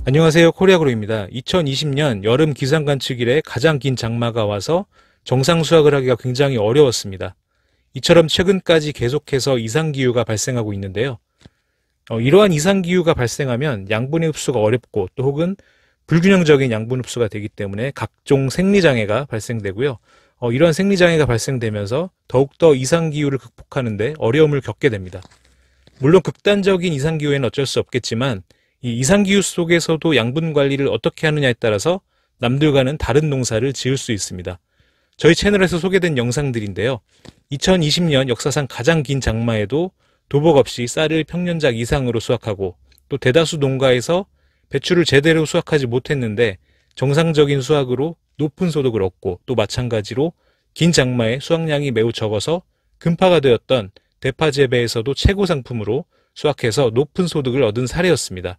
안녕하세요. 코리아그로입니다. 2020년 여름 기상관측일에 가장 긴 장마가 와서 정상 수확을 하기가 굉장히 어려웠습니다. 이처럼 최근까지 계속해서 이상기후가 발생하고 있는데요. 이러한 이상기후가 발생하면 양분의 흡수가 어렵고 또 혹은 불균형적인 양분 흡수가 되기 때문에 각종 생리장애가 발생되고요. 이러한 생리장애가 발생되면서 더욱더 이상기후를 극복하는 데 어려움을 겪게 됩니다. 물론 극단적인 이상기후에는 어쩔 수 없겠지만 이 이상기후 속에서도 양분 관리를 어떻게 하느냐에 따라서 남들과는 다른 농사를 지을 수 있습니다. 저희 채널에서 소개된 영상들인데요. 2020년 역사상 가장 긴 장마에도 도복 없이 쌀을 평년작 이상으로 수확하고 또 대다수 농가에서 배추를 제대로 수확하지 못했는데 정상적인 수확으로 높은 소득을 얻고 또 마찬가지로 긴 장마에 수확량이 매우 적어서 금파가 되었던 대파 재배에서도 최고 상품으로 수확해서 높은 소득을 얻은 사례였습니다.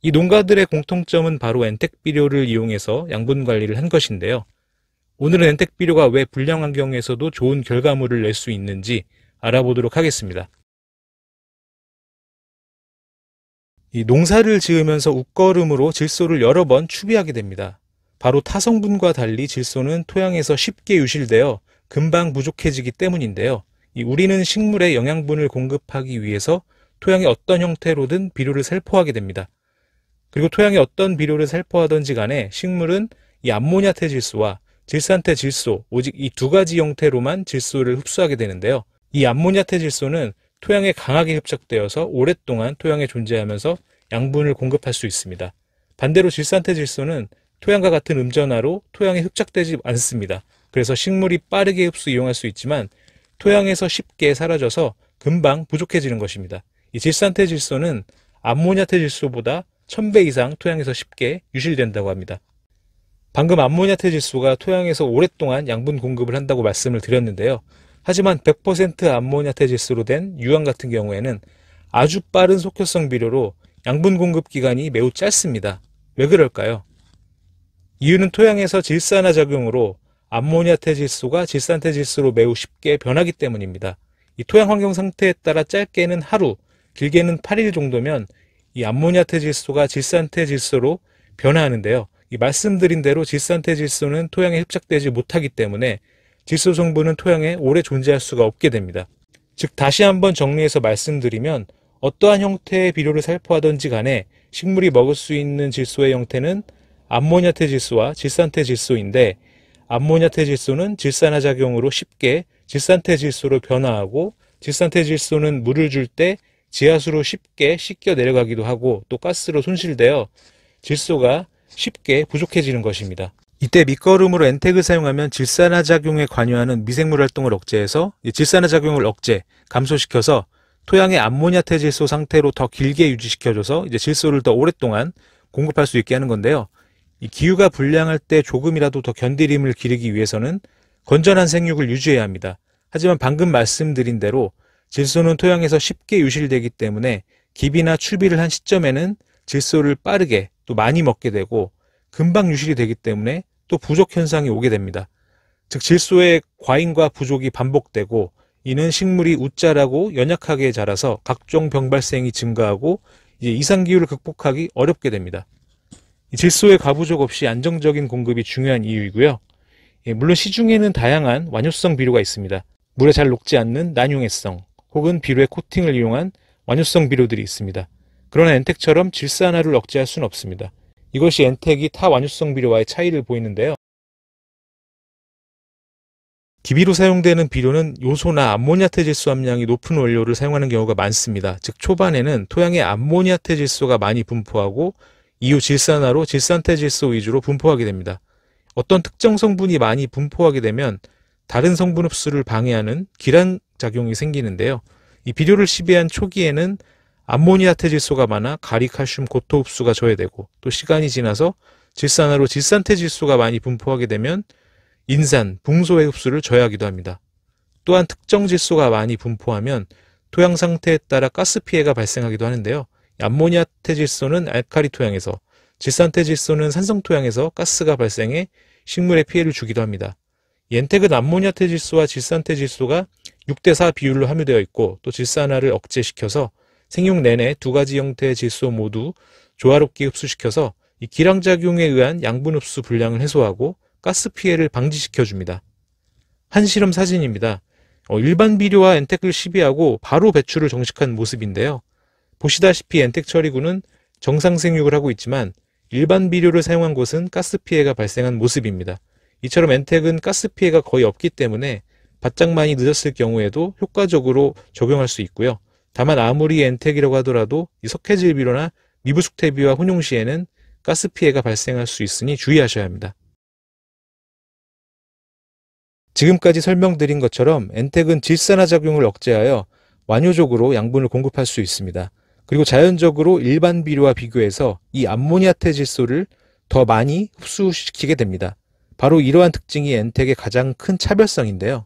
이 농가들의 공통점은 바로 엔텍 비료를 이용해서 양분 관리를 한 것인데요. 오늘은 엔텍 비료가 왜 불량 환경에서도 좋은 결과물을 낼 수 있는지 알아보도록 하겠습니다. 이 농사를 지으면서 웃거름으로 질소를 여러 번 추비하게 됩니다. 바로 타성분과 달리 질소는 토양에서 쉽게 유실되어 금방 부족해지기 때문인데요. 우리는 식물에 영양분을 공급하기 위해서 토양의 어떤 형태로든 비료를 살포하게 됩니다. 그리고 토양에 어떤 비료를 살포하든지 간에 식물은 이 암모니아태 질소와 질산태 질소, 오직 이 두 가지 형태로만 질소를 흡수하게 되는데요. 이 암모니아태 질소는 토양에 강하게 흡착되어서 오랫동안 토양에 존재하면서 양분을 공급할 수 있습니다. 반대로 질산태 질소는 토양과 같은 음전하로 토양에 흡착되지 않습니다. 그래서 식물이 빠르게 흡수 이용할 수 있지만 토양에서 쉽게 사라져서 금방 부족해지는 것입니다. 이 질산태 질소는 암모니아태 질소보다 1000배 이상 토양에서 쉽게 유실된다고 합니다. 방금 암모니아태 질소가 토양에서 오랫동안 양분 공급을 한다고 말씀을 드렸는데요. 하지만 100% 암모니아태 질소로 된 유황 같은 경우에는 아주 빠른 속효성 비료로 양분 공급 기간이 매우 짧습니다. 왜 그럴까요? 이유는 토양에서 질산화 작용으로 암모니아태 질소가 질산태 질소로 매우 쉽게 변하기 때문입니다. 이 토양 환경 상태에 따라 짧게는 하루, 길게는 8일 정도면 이 암모니아태 질소가 질산태 질소로 변화하는데요. 이 말씀드린 대로 질산태 질소는 토양에 흡착되지 못하기 때문에 질소 성분은 토양에 오래 존재할 수가 없게 됩니다. 즉 다시 한번 정리해서 말씀드리면 어떠한 형태의 비료를 살포하든지 간에 식물이 먹을 수 있는 질소의 형태는 암모니아태 질소와 질산태 질소인데 암모니아태 질소는 질산화 작용으로 쉽게 질산태 질소로 변화하고 질산태 질소는 물을 줄 때 지하수로 쉽게 씻겨 내려가기도 하고 또 가스로 손실되어 질소가 쉽게 부족해지는 것입니다. 이때 밑거름으로 엔텍을 사용하면 질산화 작용에 관여하는 미생물 활동을 억제해서 질산화 작용을 감소시켜서 토양의 암모니아태 질소 상태로 더 길게 유지시켜줘서 질소를 더 오랫동안 공급할 수 있게 하는 건데요. 이 기후가 불량할 때 조금이라도 더 견디림을 기르기 위해서는 건전한 생육을 유지해야 합니다. 하지만 방금 말씀드린 대로 질소는 토양에서 쉽게 유실되기 때문에 기비나 추비를 한 시점에는 질소를 빠르게 또 많이 먹게 되고 금방 유실이 되기 때문에 또 부족 현상이 오게 됩니다. 즉 질소의 과잉과 부족이 반복되고 이는 식물이 웃자라고 연약하게 자라서 각종 병 발생이 증가하고 이상기후를 극복하기 어렵게 됩니다. 질소의 과부족 없이 안정적인 공급이 중요한 이유이고요. 물론 시중에는 다양한 완효성 비료가 있습니다. 물에 잘 녹지 않는 난용해성 혹은 비료의 코팅을 이용한 완효성 비료들이 있습니다. 그러나 엔텍처럼 질산화를 억제할 수는 없습니다. 이것이 엔텍이 타 완효성 비료와의 차이를 보이는데요. 기비로 사용되는 비료는 요소나 암모니아태 질소 함량이 높은 원료를 사용하는 경우가 많습니다. 즉 초반에는 토양에 암모니아태 질소가 많이 분포하고 이후 질산화로 질산태 질소 위주로 분포하게 됩니다. 어떤 특정 성분이 많이 분포하게 되면 다른 성분 흡수를 방해하는 기란 작용이 생기는데요. 이 비료를 시비한 초기에는 암모니아태 질소가 많아 가리, 칼슘, 고토 흡수가 저해되고 또 시간이 지나서 질산화로 질산태 질소가 많이 분포하게 되면 인산, 붕소의 흡수를 저해하기도 합니다. 또한 특정 질소가 많이 분포하면 토양 상태에 따라 가스 피해가 발생하기도 하는데요. 암모니아태 질소는 알칼리 토양에서, 질산태 질소는 산성 토양에서 가스가 발생해 식물에 피해를 주기도 합니다. 엔텍은 암모니아태 질소와 질산태 질소가 6대4 비율로 함유되어 있고 또 질산화를 억제시켜서 생육 내내 두 가지 형태의 질소 모두 조화롭게 흡수시켜서 이 기량작용에 의한 양분 흡수 불량을 해소하고 가스 피해를 방지시켜줍니다. 한 실험 사진입니다. 일반 비료와 엔텍을 시비하고 바로 배출을 정식한 모습인데요. 보시다시피 엔텍 처리구는 정상 생육을 하고 있지만 일반 비료를 사용한 곳은 가스 피해가 발생한 모습입니다. 이처럼 엔텍은 가스 피해가 거의 없기 때문에 바짝만이 늦었을 경우에도 효과적으로 적용할 수 있고요. 다만 아무리 엔텍이라고 하더라도 이 석회질 비료나 미부숙태비와 혼용 시에는 가스 피해가 발생할 수 있으니 주의하셔야 합니다. 지금까지 설명드린 것처럼 엔텍은 질산화 작용을 억제하여 완효적으로 양분을 공급할 수 있습니다. 그리고 자연적으로 일반 비료와 비교해서 이 암모니아태 질소를 더 많이 흡수시키게 됩니다. 바로 이러한 특징이 엔텍의 가장 큰 차별성인데요.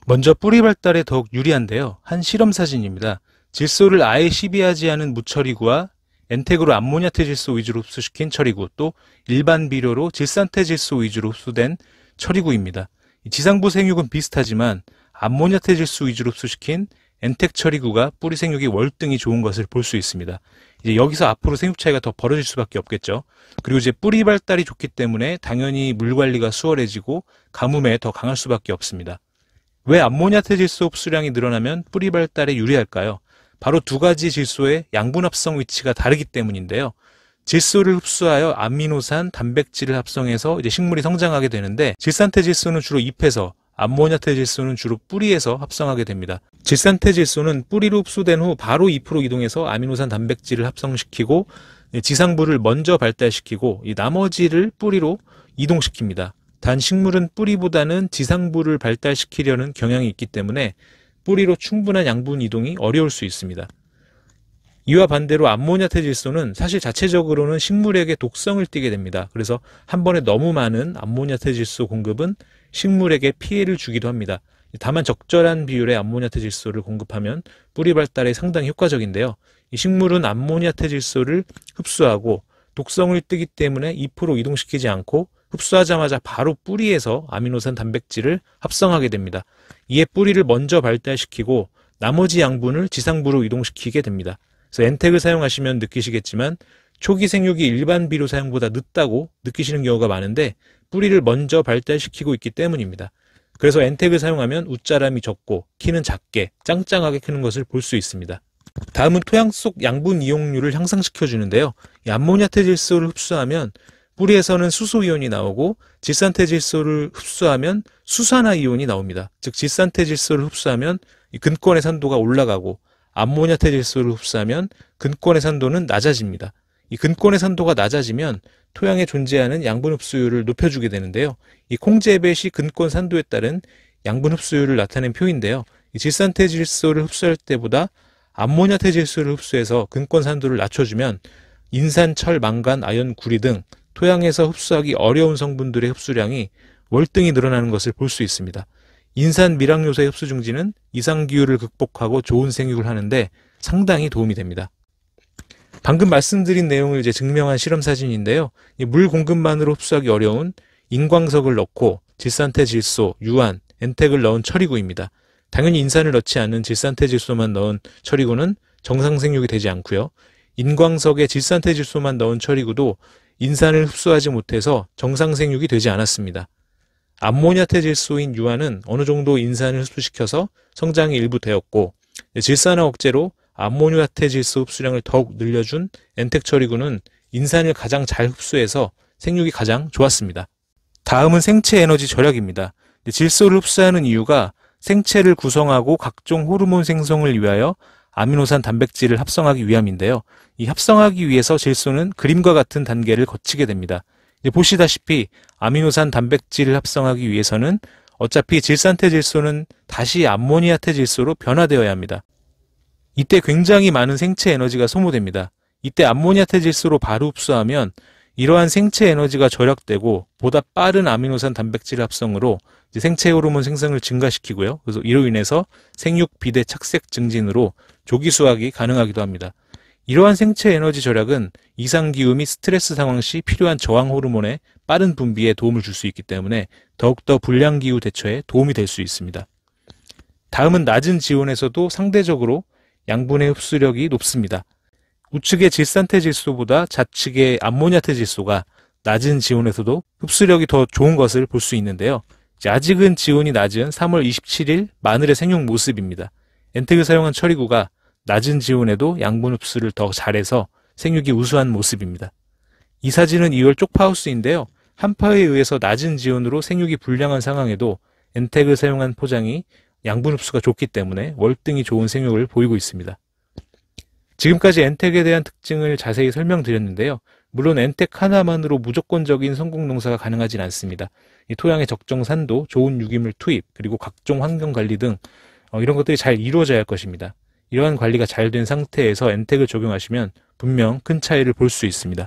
먼저 뿌리 발달에 더욱 유리한데요. 한 실험 사진입니다. 질소를 아예 시비하지 않은 무처리구와 엔텍으로 암모니아태 질소 위주로 흡수시킨 처리구, 또 일반 비료로 질산태 질소 위주로 흡수된 처리구입니다. 지상부 생육은 비슷하지만 암모니아태 질소 위주로 흡수시킨 엔텍 처리구가 뿌리 생육이 월등히 좋은 것을 볼 수 있습니다. 이제 여기서 앞으로 생육 차이가 더 벌어질 수밖에 없겠죠. 그리고 이제 뿌리 발달이 좋기 때문에 당연히 물 관리가 수월해지고 가뭄에 더 강할 수밖에 없습니다. 왜 암모니아태 질소 흡수량이 늘어나면 뿌리 발달에 유리할까요? 바로 두 가지 질소의 양분 합성 위치가 다르기 때문인데요. 질소를 흡수하여 아미노산, 단백질을 합성해서 이제 식물이 성장하게 되는데, 질산태 질소는 주로 잎에서, 암모니아태 질소는 주로 뿌리에서 합성하게 됩니다. 질산태 질소는 뿌리로 흡수된 후 바로 잎으로 이동해서 아미노산, 단백질을 합성시키고 지상부를 먼저 발달시키고 이 나머지를 뿌리로 이동시킵니다. 단 식물은 뿌리보다는 지상부를 발달시키려는 경향이 있기 때문에 뿌리로 충분한 양분 이동이 어려울 수 있습니다. 이와 반대로 암모니아태 질소는 사실 자체적으로는 식물에게 독성을 띠게 됩니다. 그래서 한 번에 너무 많은 암모니아태 질소 공급은 식물에게 피해를 주기도 합니다. 다만 적절한 비율의 암모니아태 질소를 공급하면 뿌리 발달에 상당히 효과적인데요. 이 식물은 암모니아태 질소를 흡수하고 독성을 띠기 때문에 잎으로 이동시키지 않고 흡수하자마자 바로 뿌리에서 아미노산, 단백질을 합성하게 됩니다. 이에 뿌리를 먼저 발달시키고 나머지 양분을 지상부로 이동시키게 됩니다. 그래서 엔텍을 사용하시면 느끼시겠지만 초기 생육이 일반 비료 사용보다 늦다고 느끼시는 경우가 많은데 뿌리를 먼저 발달시키고 있기 때문입니다. 그래서 엔텍을 사용하면 웃자람이 적고 키는 작게 짱짱하게 크는 것을 볼 수 있습니다. 다음은 토양 속 양분 이용률을 향상시켜 주는데요. 이 암모니아태 질소를 흡수하면 뿌리에서는 수소 이온이 나오고 질산태 질소를 흡수하면 수산화 이온이 나옵니다. 즉 질산태 질소를 흡수하면 이 근권의 산도가 올라가고 암모니아태 질소를 흡수하면 근권의 산도는 낮아집니다. 이 근권의 산도가 낮아지면 토양에 존재하는 양분 흡수율을 높여주게 되는데요. 이 콩재배 시 근권 산도에 따른 양분 흡수율을 나타낸 표인데요. 이 질산태 질소를 흡수할 때보다 암모니아태 질소를 흡수해서 근권 산도를 낮춰주면 인산, 철, 망간, 아연, 구리 등 토양에서 흡수하기 어려운 성분들의 흡수량이 월등히 늘어나는 것을 볼 수 있습니다. 인산 미락 요소의 흡수 중지는 이상기후를 극복하고 좋은 생육을 하는데 상당히 도움이 됩니다. 방금 말씀드린 내용을 이제 증명한 실험 사진인데요. 물 공급만으로 흡수하기 어려운 인광석을 넣고 질산태 질소, 유한, 엔텍을 넣은 처리구입니다. 당연히 인산을 넣지 않은 질산태 질소만 넣은 처리구는 정상 생육이 되지 않고요. 인광석에 질산태 질소만 넣은 처리구도 인산을 흡수하지 못해서 정상 생육이 되지 않았습니다. 암모니아태 질소인 유한은 어느 정도 인산을 흡수시켜서 성장이 일부 되었고, 질산화 억제로 암모니아태 질소 흡수량을 더욱 늘려준 엔텍 처리구는 인산을 가장 잘 흡수해서 생육이 가장 좋았습니다. 다음은 생체 에너지 절약입니다. 질소를 흡수하는 이유가 생체를 구성하고 각종 호르몬 생성을 위하여 아미노산, 단백질을 합성하기 위함인데요. 이 합성하기 위해서 질소는 그림과 같은 단계를 거치게 됩니다. 보시다시피 아미노산, 단백질을 합성하기 위해서는 어차피 질산태 질소는 다시 암모니아태 질소로 변화되어야 합니다. 이때 굉장히 많은 생체 에너지가 소모됩니다. 이때 암모니아태 질소로 바로 흡수하면 이러한 생체 에너지가 절약되고 보다 빠른 아미노산, 단백질 합성으로 생체 호르몬 생성을 증가시키고요. 그래서 이로 인해서 생육 비대 착색 증진으로 조기 수확이 가능하기도 합니다. 이러한 생체 에너지 절약은 이상기후 및 스트레스 상황 시 필요한 저항 호르몬의 빠른 분비에 도움을 줄 수 있기 때문에 더욱더 불량기후 대처에 도움이 될 수 있습니다. 다음은 낮은 지온에서도 상대적으로 양분의 흡수력이 높습니다. 우측의 질산태 질소보다 좌측의 암모니아태 질소가 낮은 지온에서도 흡수력이 더 좋은 것을 볼 수 있는데요. 아직은 지온이 낮은 3월 27일 마늘의 생육 모습입니다. 엔텍을 사용한 처리구가 낮은 지온에도 양분 흡수를 더 잘해서 생육이 우수한 모습입니다. 이 사진은 2월 쪽파하우스인데요. 한파에 의해서 낮은 지온으로 생육이 불량한 상황에도 엔텍을 사용한 포장이 양분 흡수가 좋기 때문에 월등히 좋은 생육을 보이고 있습니다. 지금까지 엔텍에 대한 특징을 자세히 설명드렸는데요. 물론 엔텍 하나만으로 무조건적인 성공 농사가 가능하진 않습니다. 이 토양의 적정 산도, 좋은 유기물 투입, 그리고 각종 환경 관리 등 이런 것들이 잘 이루어져야 할 것입니다. 이러한 관리가 잘 된 상태에서 엔텍을 적용하시면 분명 큰 차이를 볼 수 있습니다.